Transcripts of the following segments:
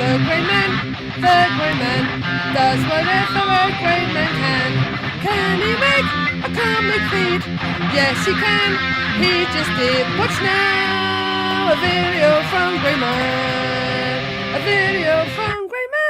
The grey man does whatever a grey man can. Can he make a comic feed? Yes, he can. He just did. Watch now, a video from Grey Man. A video from Grey Man.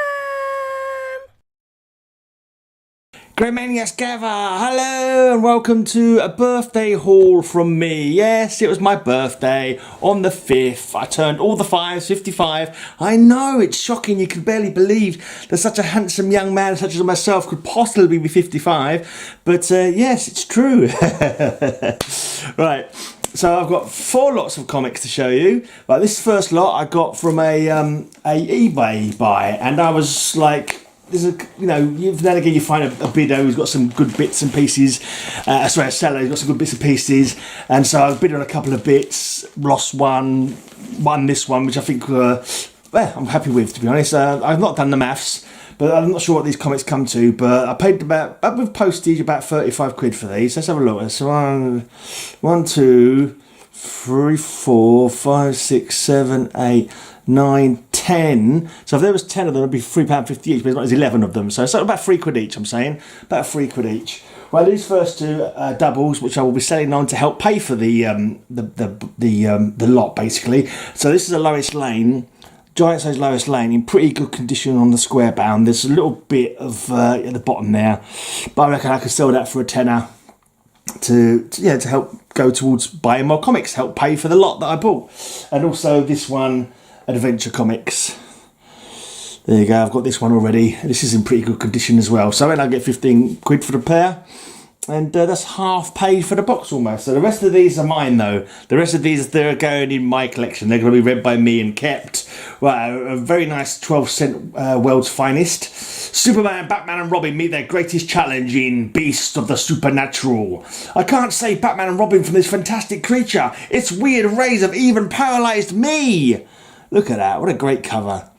Greymaniacs gather! Hello and welcome to a birthday haul from me. Yes, it was my birthday on the 5th. I turned all the 5s, 55. I know, it's shocking. You can barely believe that such a handsome young man such as myself could possibly be 55. But yes, it's true. Right. So I've got 4 lots of comics to show you. Like this first lot I got from a eBay buy, and I was like, there's a, you know, then again you find a bidder who's got some good bits and pieces. A seller who's got some good bits and pieces, and so I bid on a couple of bits, lost one, won this one, which I think I'm happy with, to be honest. I've not done the maths, but I'm not sure what these comics come to. But I paid about, with postage, about 35 quid for these. Let's have a look. So 1, 2, 3, 4, 5, 6, 7, 8, 9, 10. So if there was 10 of them, it'd be £3.50 each, but there's 11 of them. So it's about 3 quid each, I'm saying. About 3 quid each. Well, these first 2 doubles, which I will be selling on to help pay for the lot, basically. So this is a Lois Lane, giant size Lois Lane, in pretty good condition on the square bound. There's a little bit of at the bottom there, but I reckon I could sell that for a tenner to help go towards buying more comics, help pay for the lot that I bought. And also this one, Adventure Comics. There you go, I've got this one already. This is in pretty good condition as well. So I get 15 quid for the pair. And that's half paid for the box almost. So the rest of these are mine though. The rest of these, they're going in my collection. They're going to be read by me and kept. Well, a very nice 12-cent World's Finest. Superman, Batman and Robin meet their greatest challenge in Beast of the Supernatural. I can't save Batman and Robin from this fantastic creature. Its weird rays have even paralysed me. Look at that, what a great cover.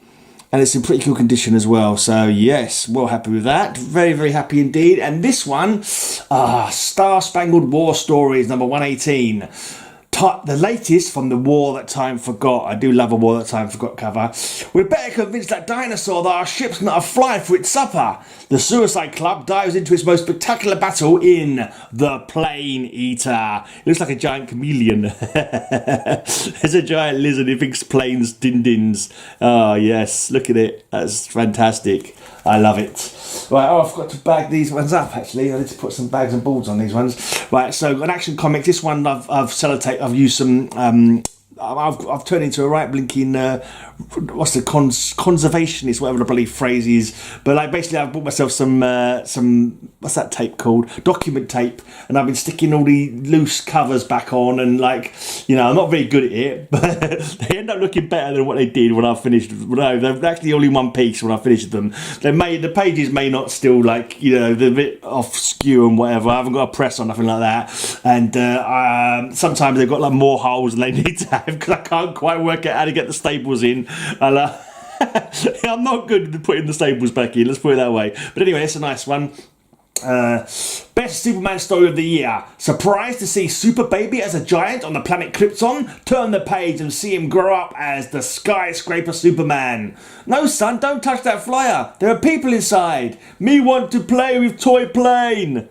And it's in pretty cool condition as well. So yes, well happy with that. Very, very happy indeed. And this one, Star Spangled War Stories, number 118. The latest from the War That Time Forgot. I do love a War That Time Forgot cover. We're better convinced that dinosaur that our ship's not a fly for its supper. The Suicide Club dives into its most spectacular battle in The Plane Eater. It looks like a giant chameleon. There's a giant lizard who thinks planes din-dins. Oh yes, look at it. That's fantastic. I love it. Right, I forgot to bag these ones up actually. I need to put some bags and boards on these ones. Right, so an Action Comics. This one I've sellotape. I've used some. I've turned into a right blinking what's the conservationist, whatever the bloody phrase is. But like basically, I've bought myself some what's that tape called? Document tape, and I've been sticking all the loose covers back on, and like, you know, I'm not very good at it, but they end up looking better than what they did when I finished. No, they're actually only one piece when I finished them. The pages may not still, like, you know, they're a bit off skew and whatever. I haven't got a press or nothing like that, and sometimes they've got like more holes than they need to have because I can't quite work out how to get the staples in. I'm not good at putting the staples back in, let's put it that way. But anyway, it's a nice one. Best Superman story of the year. Surprised to see Super Baby as a giant on the planet Krypton? Turn the page and see him grow up as the skyscraper Superman. No son, don't touch that flyer. There are people inside. Me want to play with toy plane.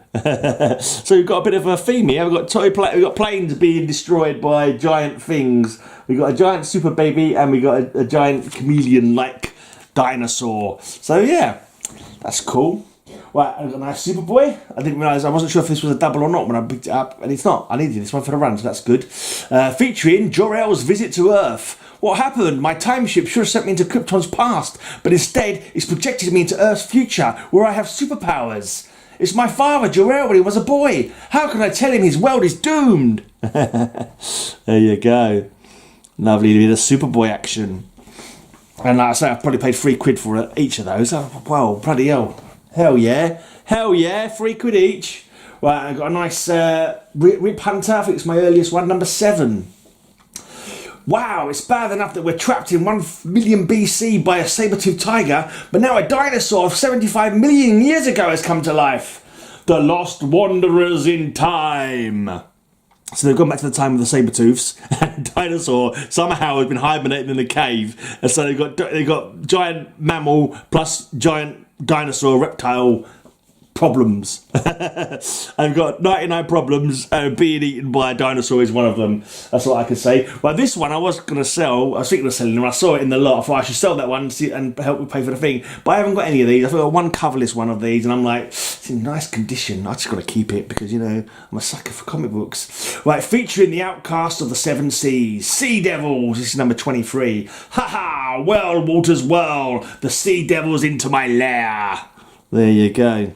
So we've got a bit of a theme here. We've got planes being destroyed by giant things. We've got a giant Super Baby and we've got a giant chameleon-like dinosaur. So yeah, that's cool. Right, I've got a nice Superboy. I didn't realise, I wasn't sure if this was a double or not when I picked it up, and it's not. I needed this one for the run, so that's good. Featuring Jor-El's visit to Earth. What happened? My time ship should have sent me into Krypton's past, but instead it's projected me into Earth's future, where I have superpowers. It's my father, Jor-El, when he was a boy. How can I tell him his world is doomed? There you go. Lovely bit of Superboy action. And like I say, I've probably paid 3 quid for each of those. Oh, wow, bloody hell. Hell yeah, 3 quid each. Right, I've got a nice Rip Hunter, I think it's my earliest one, number 7. Wow, it's bad enough that we're trapped in 1 million BC by a saber-toothed tiger, but now a dinosaur of 75 million years ago has come to life. The Lost Wanderers in Time. So they've gone back to the time of the saber-tooths, and dinosaur somehow has been hibernating in a cave, and so they've got giant mammal plus giant dinosaur reptile problems. I've got 99 problems, and being eaten by a dinosaur is one of them. That's what I can say. Well, this one I was thinking of selling them. I saw it in the lot. I thought I should sell that one and help me pay for the thing. But I haven't got any of these. I've got one coverless one of these, and I'm like, it's in nice condition. I just got to keep it because, you know, I'm a sucker for comic books. Right, featuring the outcast of the seven seas, Sea Devils. This is number 23. Ha ha! Well, Walter's well. The Sea Devils into my lair. There you go.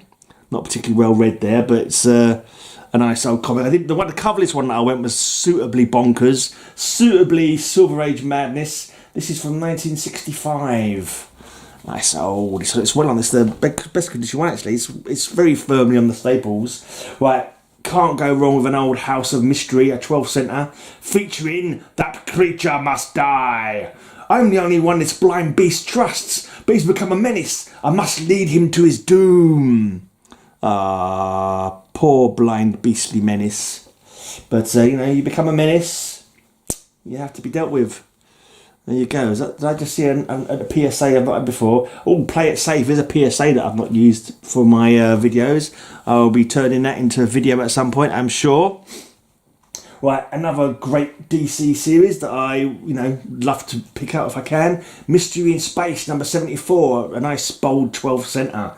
Not particularly well read there, but it's a nice old comic. I think the coverless one that I went was Suitably Bonkers, Suitably Silver Age Madness. This is from 1965. Nice old. It's well on this. The best condition one actually. It's very firmly on the staples. Right. Can't go wrong with an old House of Mystery, a 12-center, featuring That Creature Must Die. I'm the only one this blind beast trusts, but he's become a menace. I must lead him to his doom. Ah, poor blind beastly menace. But, you know, you become a menace, you have to be dealt with. There you go. Did I just see a PSA I've not had before? Oh, Play It Safe is a PSA that I've not used for my videos. I'll be turning that into a video at some point, I'm sure. Right, another great DC series that I, you know, love to pick out if I can. Mystery in Space, number 74, a nice bold 12-center.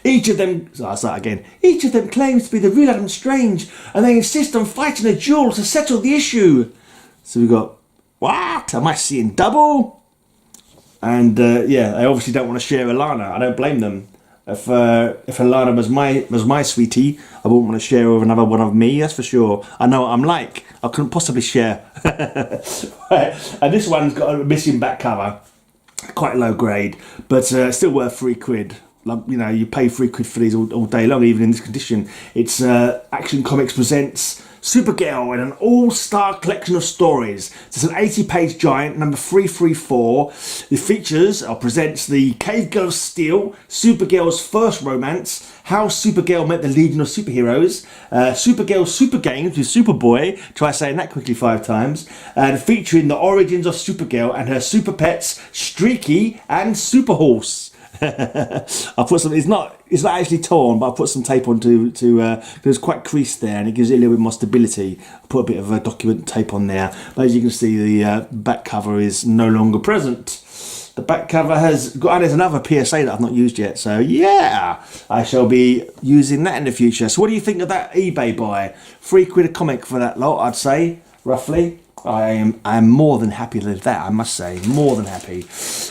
Each of them claims to be the real Adam Strange, and they insist on fighting a duel to settle the issue. So we've got, what? Am I seeing double? And yeah, they obviously don't want to share Alana. I don't blame them. If Alana was my sweetie, I wouldn't want to share her with another one of me, that's for sure. I know what I'm like. I couldn't possibly share. Right. And this one's got a missing back cover. Quite low grade, but still worth £3. Like, you know, you pay £3 for these all day long, even in this condition. It's Action Comics presents Supergirl in an all-star collection of stories. It's an 80-page giant, number 334. It features or presents the Cave Girl of Steel, Supergirl's first romance, how Supergirl met the Legion of Superheroes, Supergirl Super Games with Superboy, try saying that quickly 5 times, and featuring the origins of Supergirl and her super pets, Streaky and Superhorse. I put some. It's not actually torn, but I put some tape on to it's quite creased there, and it gives it a little bit more stability. I put a bit of a document tape on there, but as you can see, the back cover is no longer present. The back cover has got, and there's another PSA that I've not used yet, so yeah, I shall be using that in the future. So what do you think of that eBay buy? £3 a comic for that lot, I'd say, roughly. I am more than happy with that, I must say, more than happy.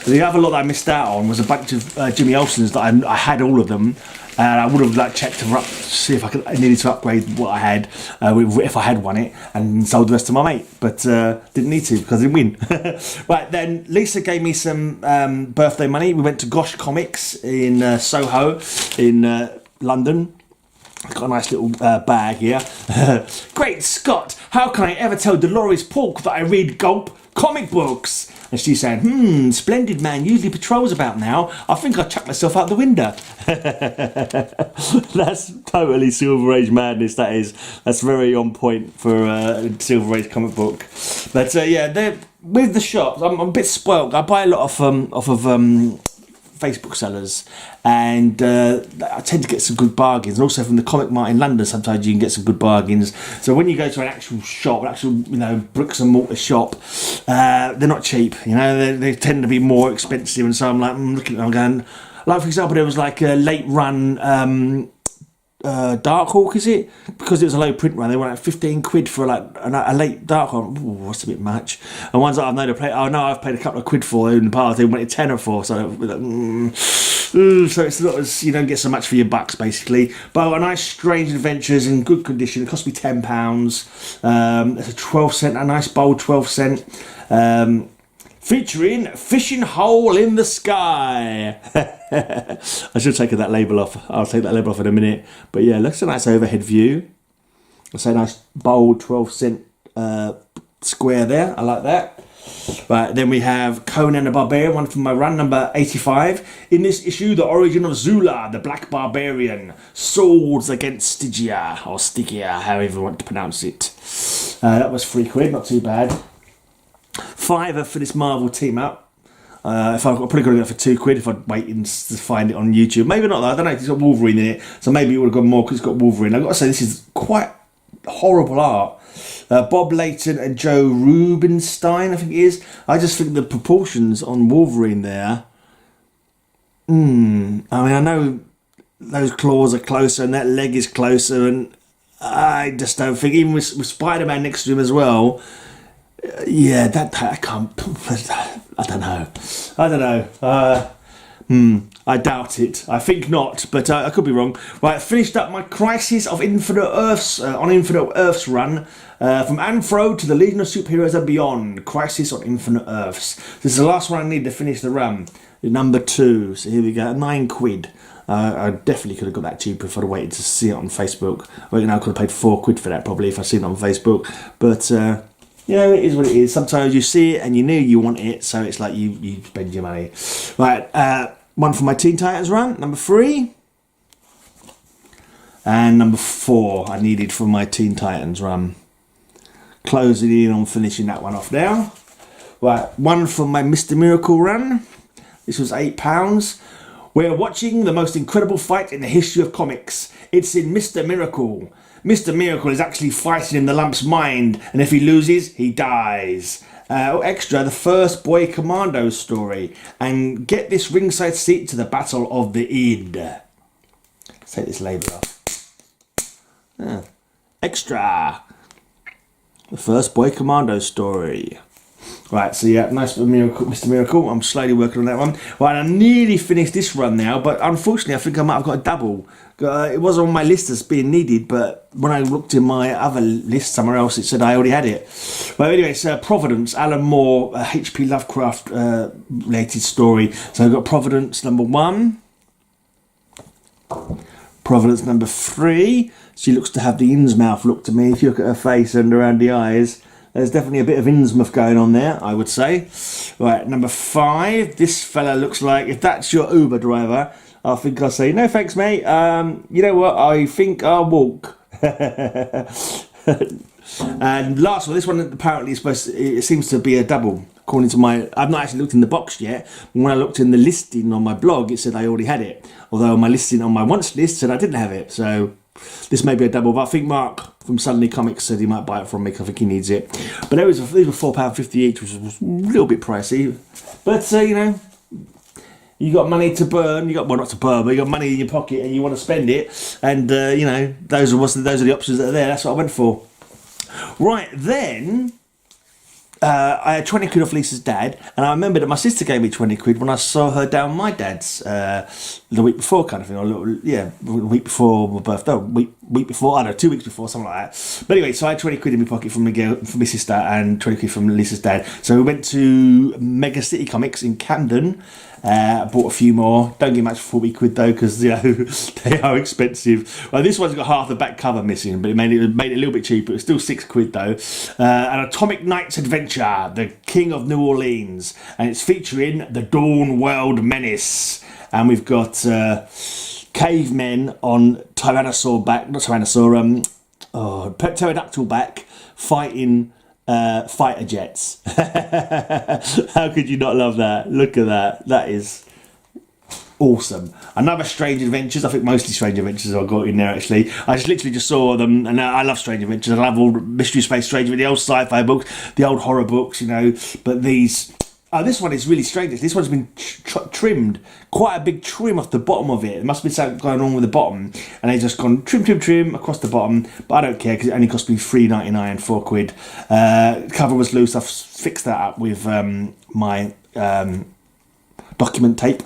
The other lot that I missed out on was a bunch of Jimmy Olsen's that I had all of them, and I would have checked to see if I needed to upgrade what I had, if I had won it, and sold the rest to my mate, but didn't need to because I didn't win. Right, then Lisa gave me some birthday money. We went to Gosh Comics in Soho in London. Got a nice little bag here. Great Scott, how can I ever tell Dolores Pork that I read gulp comic books? And she's saying, splendid man usually patrols about now. I think I'll chuck myself out the window. That's totally Silver Age madness, that is. That's very on point for a Silver Age comic book. But yeah, they're, with the shops, I'm a bit spoilt. I buy a lot off of Facebook sellers, and I tend to get some good bargains, and also from the Comic Mart in London sometimes you can get some good bargains. So when you go to an actual shop, an actual, you know, bricks and mortar shop, they're not cheap, you know, they tend to be more expensive, and so I'm like looking at them, I'm going, like for example, there was like a late run Dark Hawk, is it? Because it was a low print run, they were like £15 for like a late Dark Hawk. Ooh, that's a bit much. And ones that I've known to play, I've paid a couple of quid for in the past, they wanted tenner for, so so it's not as, you don't get so much for your bucks basically. But a nice Strange Adventures in good condition. It cost me £10. It's a 12-cent, a nice bold 12-cent. Featuring Fishing Hole in the Sky. I should have taken that label off. I'll take that label off in a minute. But yeah, looks a nice overhead view. It's a nice bold 12-cent square there. I like that. Right, then we have Conan the Barbarian, one from my run, number 85. In this issue, the origin of Zula, the Black Barbarian. Swords against Stygia, or Stygia, however you want to pronounce it. That was £3, not too bad. £5 for this Marvel team up. If I've probably got to go for £2 if I'd wait to find it on YouTube. Maybe not though, I don't know, it's got Wolverine in it, so maybe it would have gone more because it's got Wolverine. I've got to say, this is quite horrible art. Bob Layton and Joe Rubinstein, I think it is. I just think the proportions on Wolverine there, I mean, I know those claws are closer and that leg is closer, and I just don't think, even with Spider-Man next to him as well, yeah, that I can't. I don't know. I doubt it. I think not, but I could be wrong. Right, finished up my Crisis of Infinite Earths on Infinite Earths run from Anfro to the Legion of Superheroes and Beyond. Crisis on Infinite Earths. This is the last one I need to finish the run. Number 2. So here we go. £9. I definitely could have got that cheaper if I'd waited to see it on Facebook. I reckon I could have paid £4 for that probably if I'd seen it on Facebook. But you know, it is what it is. Sometimes you see it and you knew you want it, so it's like you spend your money. Right, one for my Teen Titans run, number 3. And number 4 I needed for my Teen Titans run. Closing in on finishing that one off now. Right, one from my Mr. Miracle run. This was £8. We're watching the most incredible fight in the history of comics. It's in Mr. Miracle. Mr. Miracle is actually fighting in the lump's mind, and if he loses, he dies. Extra, the first Boy Commando story. And get this ringside seat to the Battle of the Id. Let's take this label off. Extra. The first Boy Commando story. Right, so yeah, nice Mr. Miracle. I'm slowly working on that one. Right, I nearly finished this run now, but unfortunately I think I might have got a double. It was on my list as being needed, but when I looked in my other list somewhere else, it said I already had it. Well, anyway, it's Providence, Alan Moore, H.P. Lovecraft related story. So I've got Providence number 1. Providence number 3. She looks to have the Innsmouth look to me. If you look at her face and around the eyes, there's definitely a bit of Innsmouth going on there, I would say. Right, number 5. This fella looks like, if that's your Uber driver, I think I'll say, no thanks, mate. You know what? I think I'll walk. And last one, this one apparently is supposed to, it seems to be a double. According to my, I've not actually looked in the box yet. When I looked in the listing on my blog, it said I already had it. Although my listing on my wants list said I didn't have it. So this may be a double, but I think Mark from Suddenly Comics said he might buy it from me because I think he needs it. But these were £4.50 each, which was a little bit pricey. But, you know, you got money to burn, you got, well, not to burn, but you got money in your pocket and you want to spend it. And, you know, those are the options that are there. That's what I went for. Right, then I had 20 quid off Lisa's dad, and I remember that my sister gave me 20 quid when I saw her down my dad's the week before, kind of thing, or the week before my birthday, week before, I don't know, 2 weeks before, something like that. But anyway, so I had 20 quid in my pocket from my sister and 20 quid from Lisa's dad. So we went to Mega City Comics in Camden. Bought a few more. Don't get much for 40 quid though, because you know they are expensive. Well, this one's got half the back cover missing, but it made it a little bit cheaper. It's still 6 quid though. An Atomic Knight's Adventure, the King of New Orleans, and it's featuring the Dawn World Menace. And we've got cavemen on pterodactyl back fighting fighter jets. How could you not love that? Look at that. That is awesome. Another Strange Adventures. I think mostly Strange Adventures I've got in there actually. I just literally just saw them, and I love Strange Adventures. I love all Mystery Space Strange, the old sci-fi books, the old horror books, you know. But these, this one is really strange. This one's been trimmed, quite a big trim off the bottom of it. There must be something going on with the bottom, and they've just gone trim across the bottom. But I don't care because it only cost me £3.99, 4 quid. Cover was loose. I've fixed that up with my document tape.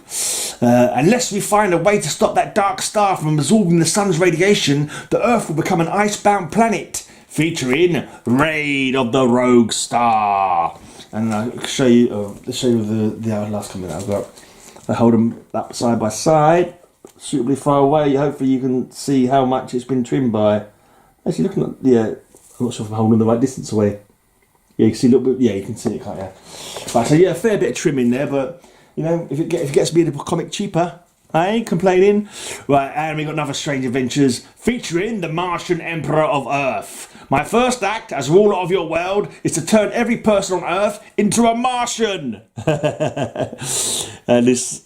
Unless we find a way to stop that dark star from absorbing the sun's radiation, the Earth will become an icebound planet, featuring Raid of the Rogue Star. And I'll show you, the last comment I've got. I hold them up side by side, suitably far away. Hopefully you can see how much it's been trimmed by. Actually, looking at, I'm not sure if I'm holding the right distance away. Yeah, you can see a little bit. Yeah, you can see it, can't you? Right, so yeah, a fair bit of trim in there, but you know, if it gets me a comic cheaper, I ain't complaining. Right, and we got another Strange Adventures featuring the Martian Emperor of Earth. My first act as ruler of your world is to turn every person on Earth into a Martian. And this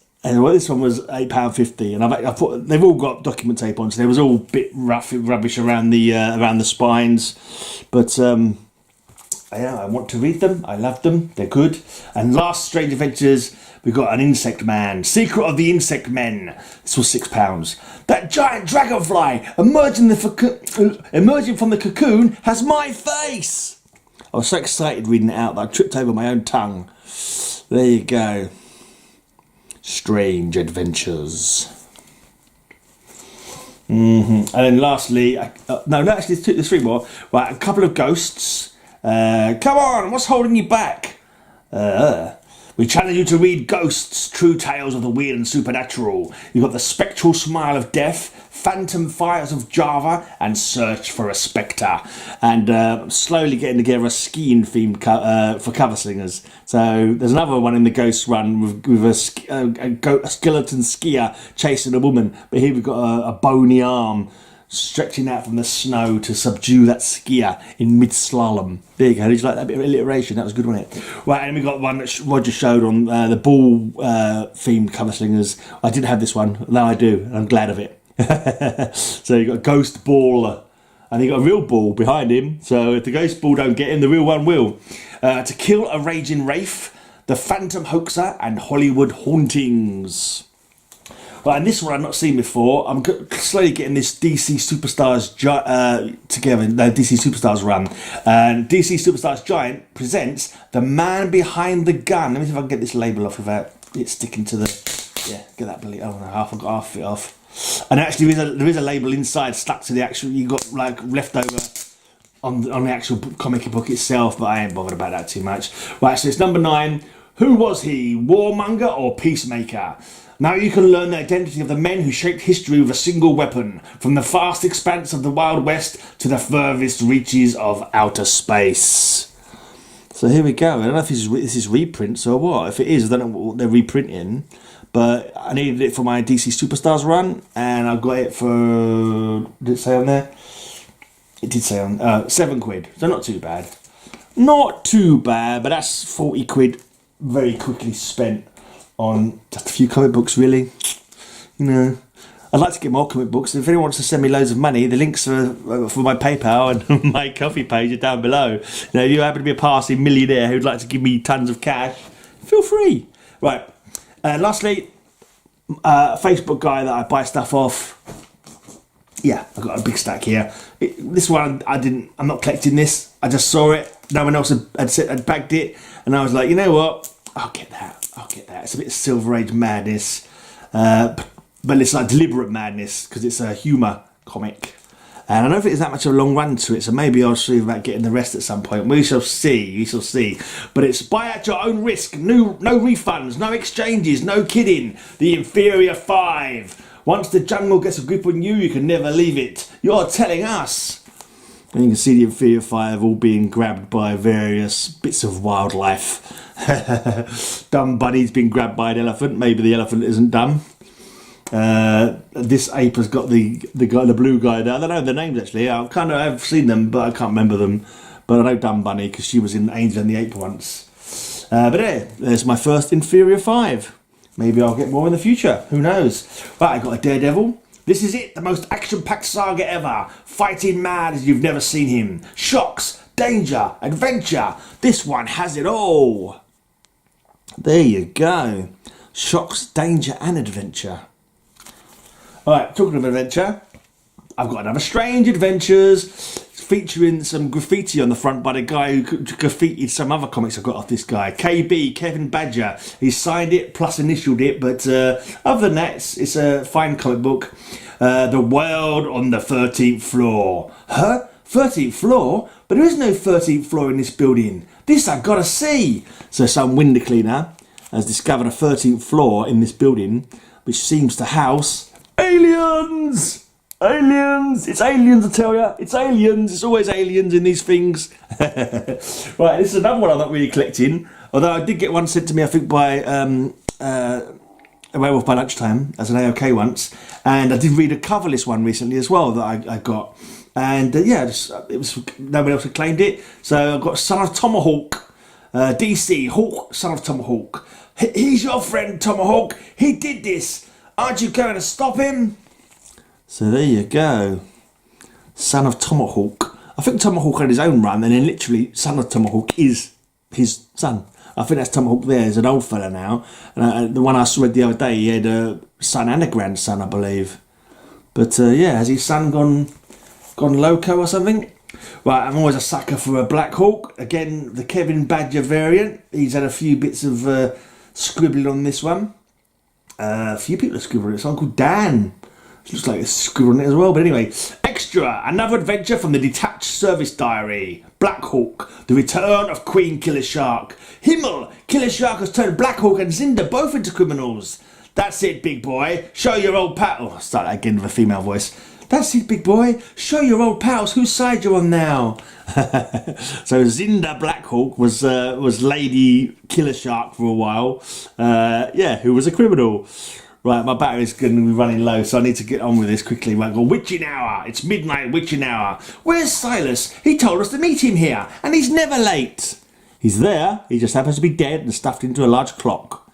one was £8.50, and I thought they've all got document tape on, so they was all a bit rubbish around the spines, but I want to read them. I love them. They're good. And last Strange Adventures, we've got an Insect Man. Secret of the Insect Men. This was £6. That giant dragonfly emerging from the cocoon has my face. I was so excited reading it out that I tripped over my own tongue. There you go. Strange Adventures. And then lastly, actually there's three more. Right, a couple of ghosts. Come on, what's holding you back? We challenge you to read Ghosts, True Tales of the Weird and Supernatural. You've got The Spectral Smile of Death, Phantom Fires of Java, and Search for a Spectre. And slowly getting together a skiing theme for cover slingers. So there's another one in the Ghost run with a skeleton skier chasing a woman. But here we've got a bony arm stretching out from the snow to subdue that skier in mid-slalom. There you go. Did you like that bit of alliteration? That was good, wasn't it? Right, and we got one that Roger showed on the ball-themed cover slingers. I didn't have this one. Now I do, and I'm glad of it. So you got a ghost ball, and you got a real ball behind him. So if the ghost ball don't get him, the real one will. To Kill a Raging Wraith, The Phantom Hoaxer, and Hollywood Hauntings. Right, and this one I've not seen before. I'm slowly getting this DC Superstars together, the DC Superstars run. And DC Superstars Giant presents The Man Behind the Gun. Let me see if I can get this label off without it sticking to the... Yeah, get that bleed. Oh no, I forgot half of it off. And actually there is a label inside stuck to the actual... You got like leftover on the actual comic book itself, but I ain't bothered about that too much. Right, so it's number 9. Who was he? Warmonger or Peacemaker? Now you can learn the identity of the men who shaped history with a single weapon, from the vast expanse of the Wild West to the furthest reaches of outer space. So here we go. I don't know if this is reprints or what. If it is, I don't know what they're reprinting. But I needed it for my DC Superstars run, and I got it for... Did it say on there? It did say on... £7. So not too bad. Not too bad, but that's 40 quid very quickly spent on just a few comic books, really. You know, I'd like to get more comic books. If anyone wants to send me loads of money, the links for my PayPal and my Coffee page are down below. You know, if you happen to be a passing millionaire who'd like to give me tons of cash, feel free. Right. Lastly, a Facebook guy that I buy stuff off. Yeah, I've got a big stack here. This one, I'm not collecting this. I just saw it. No one else had bagged it. And I was like, you know what? I'll get that. It's a bit of Silver Age madness. But it's like deliberate madness because it's a humour comic. And I don't think there's that much of a long run to it, so maybe I'll see about getting the rest at some point. We shall see. But it's buy at your own risk. No refunds, no exchanges, no kidding. The Inferior 5. Once the jungle gets a grip on you, you can never leave it. You're telling us. And you can see the Inferior 5 all being grabbed by various bits of wildlife. Dumb Bunny's been grabbed by an elephant. Maybe the elephant isn't dumb. This ape has got the blue guy there. I don't know the names actually. I've seen them, but I can't remember them. But I know Dumb Bunny because she was in Angel and the Ape once. But there's my first Inferior 5. Maybe I'll get more in the future. Who knows? Right, I got a Daredevil. This is it, the most action-packed saga ever. Fighting mad as you've never seen him. Shocks, danger, adventure. This one has it all. There you go. Shocks, danger and adventure. Alright, talking of adventure, I've got another Strange Adventures featuring some graffiti on the front by the guy who graffitied some other comics I've got off this guy. KB, Kevin Badger. He signed it plus initialed it, but other than that, it's a fine comic book. The World on the 13th Floor. Huh? 13th floor? But there is no 13th floor in this building. This I've got to see. So some window cleaner has discovered a 13th floor in this building, which seems to house aliens. Aliens! It's aliens, I tell ya. It's aliens. It's always aliens in these things. Right, this is another one I'm not really collecting. Although I did get one sent to me, I think, by A Werewolf by Lunchtime as an AOK once, and I did read a cover list one recently as well that I got, and yeah, it was nobody else had claimed it, so I got Son of Tomahawk, DC Hawk, Son of Tomahawk. He's your friend Tomahawk. He did this. Aren't you going to stop him? So there you go, Son of Tomahawk. I think Tomahawk had his own run, and then literally Son of Tomahawk is his son. I think that's Tomahawk there. He's an old fella now. And the one I read the other day, he had a son and a grandson, I believe. But yeah, has his son gone loco or something? Right, I'm always a sucker for a Black Hawk. Again, the Kevin Badger variant. He's had a few bits of scribbling on this one. A few people have scribbled on it. Someone called Dan. Looks like it's scribbled on it as well. But anyway, extra, another adventure from the Detached Service Diary. Black Hawk, the return of Queen Killer Shark. Himmel, Killer Shark has turned Black Hawk and Zinder both into criminals. That's it, big boy. Show your old pal. Oh, I'll start that again with a female voice. That's it, big boy. Show your old pals whose side you're on now. So Zinder Black Hawk was Lady Killer Shark for a while. Yeah, who was a criminal. Right, my battery's going to be running low, so I need to get on with this quickly. Right, go witching hour. It's midnight witching hour. Where's Silas? He told us to meet him here, and he's never late. He's there. He just happens to be dead and stuffed into a large clock.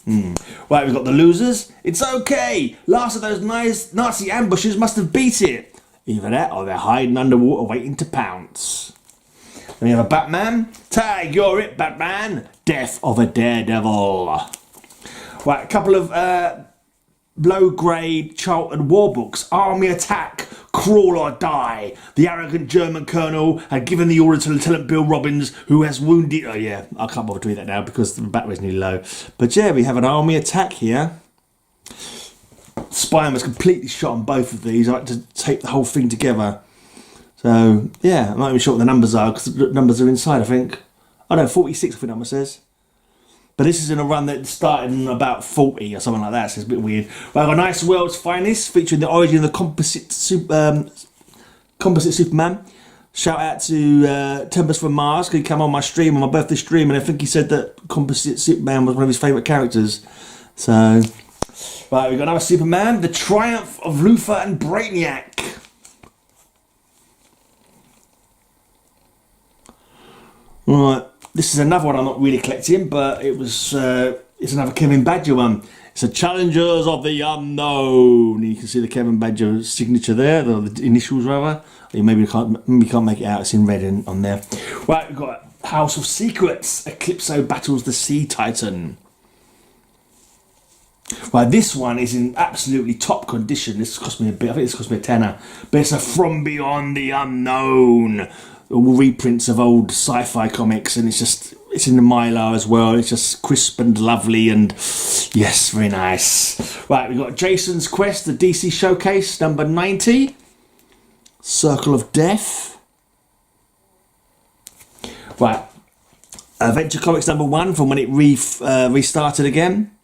Right, we've got the losers. It's okay. Last of those nice Nazi ambushes must have beat it. Either that or they're hiding underwater waiting to pounce. Then we have a Batman. Tag, you're it, Batman. Death of a daredevil. Right, a couple of low-grade Charlton war books. Army Attack, Crawl or Die. The arrogant German colonel had given the order to Lieutenant Bill Robbins, who has wounded... Oh yeah, I can't bother to read that now because the battery's nearly low. But yeah, we have an Army Attack here. Spine was completely shot on both of these. I like to tape the whole thing together. So yeah, I'm not even sure what the numbers are because the numbers are inside, I think. Oh no, 46 I think the number says. But this is in a run that started in about 40 or something like that, so it's a bit weird. Well, I've got Nice World's Finest, featuring the origin of the composite Superman. Shout out to Tempest from Mars, because he came on my stream, on my birthday stream, and I think he said that composite Superman was one of his favourite characters. So, right, we've got another Superman, The Triumph of Luthor and Brainiac. Right. This is another one I'm not really collecting, but it's another Kevin Badger one. It's the Challengers of the Unknown. You can see the Kevin Badger signature there, the initials rather. You maybe can't make it out. It's in red on there. Right, we've got House of Secrets. Eclipso battles the Sea Titan. Right, this one is in absolutely top condition. This cost me a bit. I think this cost me a tenner. But it's a From Beyond the Unknown. All reprints of old sci-fi comics, and it's in the Mylar as well. It's just crisp and lovely, and yes, very nice. Right, we've got Jason's Quest, the DC Showcase, number 90. Circle of Death. Right, Adventure Comics number 1 from when it restarted again.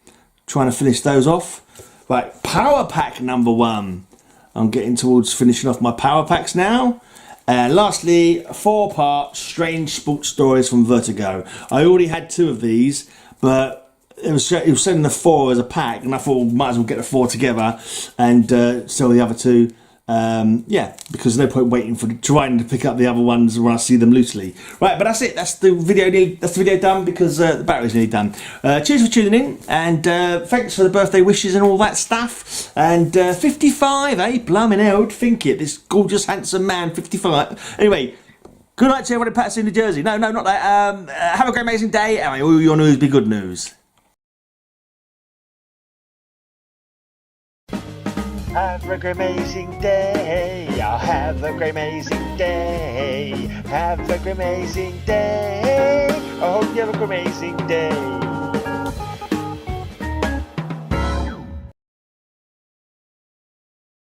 Trying to finish those off. Right, Power Pack number 1. I'm getting towards finishing off my Power Packs now. And lastly, 4-part Strange Sports Stories from Vertigo. I already had 2 of these, but it was sending the 4 as a pack, and I thought might as well get the 4 together and sell the other 2. Yeah, because there's no point waiting for trying to pick up the other ones when I see them loosely. Right, but that's it. That's the video done because the battery's nearly done. Cheers for tuning in, and thanks for the birthday wishes and all that stuff. And 55, eh? Blimey hell, think it. This gorgeous, handsome man, 55. Anyway, good night to everyone in Patterson, New Jersey. No, not that. Have a great, amazing day, and may all your news be good news. Have a great amazing day. I'll have a great amazing day. Have a great amazing day. I hope you have a great amazing day.